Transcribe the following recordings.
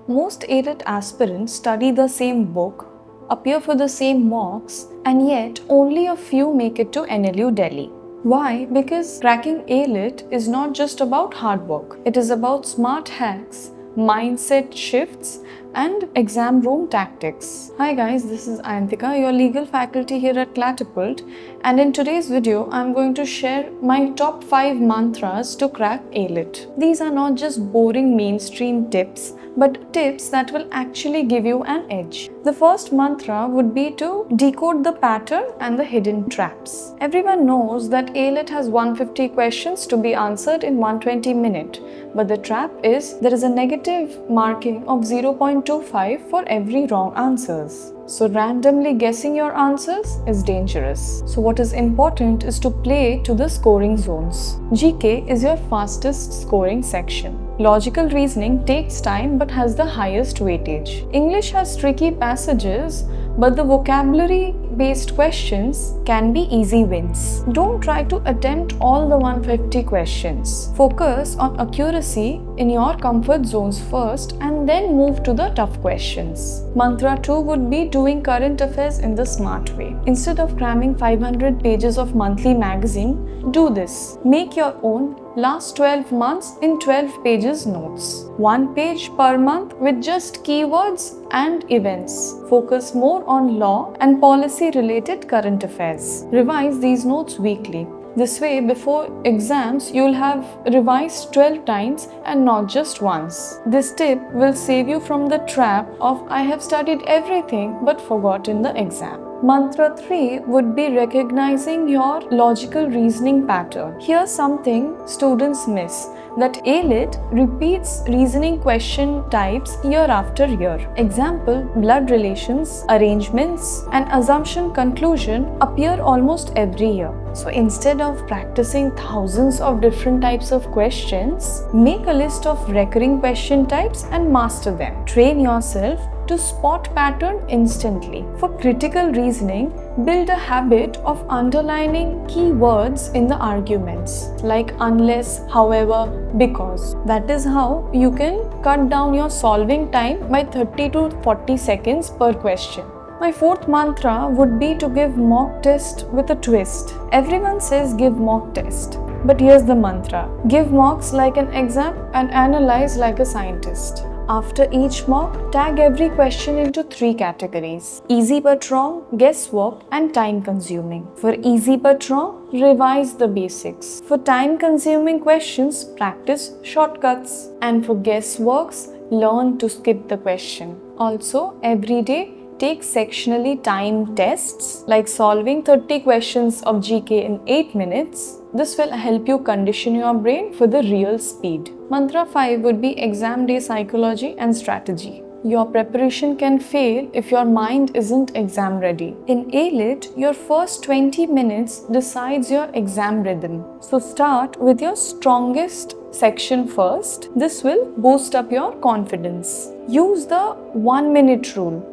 Most AILET aspirants study the same book, appear for the same mocks, and yet only a few make it to NLU Delhi. Why? Because cracking AILET is not just about hard work. It is about smart hacks, mindset shifts, and exam room tactics. Hi guys, this is Ayantika, your legal faculty here at CLATapult, and in today's video, I'm going to share my top 5 mantras to crack AILET. These are not just boring mainstream tips, but tips that will actually give you an edge. The first mantra would be to decode the pattern and the hidden traps. Everyone knows that AILET has 150 questions to be answered in 120 minutes, but the trap is there is a negative marking of 0.25 for every wrong answers. So randomly guessing your answers is dangerous. So what is important is to play to the scoring zones. GK is your fastest scoring section. Logical reasoning takes time but has the highest weightage. English has tricky passages, but the vocabulary-based questions can be easy wins. Don't try to attempt all the 150 questions. Focus on accuracy in your comfort zones first and then move to the tough questions. Mantra 2 would be doing current affairs in the smart way. Instead of cramming 500 pages of monthly magazine, do this. Make your own last 12 months in 12 pages notes. 1 page per month with just keywords and events. Focus more on law and policy related current affairs. Revise these notes weekly. This way, before exams, you'll have revised 12 times and not just once. This tip will save you from the trap of I have studied everything but forgot in the exam. Mantra 3 would be recognizing your logical reasoning pattern. Here's something students miss, that AILET repeats reasoning question types year after year. Example, blood relations, arrangements, and assumption conclusion appear almost every year. So instead of practicing thousands of different types of questions, make a list of recurring question types and master them. Train yourself to spot pattern instantly. For critical reasoning, build a habit of underlining keywords in the arguments like unless, however, because. That is how you can cut down your solving time by 30 to 40 seconds per question. My fourth mantra would be to give mock test with a twist. Everyone says give mock test, but here's the mantra. Give mocks like an exam and analyze like a scientist. After each mock, tag every question into 3 categories: easy but wrong, guesswork, and time consuming. For easy but wrong, revise the basics. For time consuming questions, practice shortcuts. And for guessworks, learn to skip the question. Also, every day, take sectionally timed tests like solving 30 questions of GK in 8 minutes. This will help you condition your brain for the real speed. Mantra 5 would be exam day psychology and strategy. Your preparation can fail if your mind isn't exam ready. In AILET, your first 20 minutes decides your exam rhythm. So start with your strongest section first. This will boost up your confidence. Use the 1-minute rule.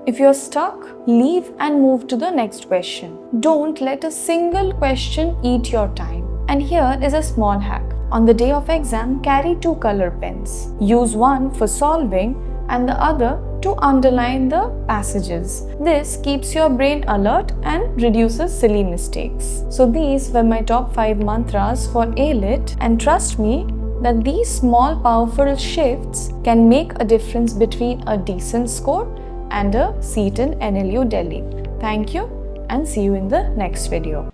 If you're stuck, leave and move to the next question. Don't let a single question eat your time. And here is a small hack. On the day of exam, carry 2 color pens. Use one for solving and the other to underline the passages. This keeps your brain alert and reduces silly mistakes. So these were my top 5 mantras for AILET, and trust me that these small powerful shifts can make a difference between a decent score and a seat in NLU Delhi. Thank you and see you in the next video.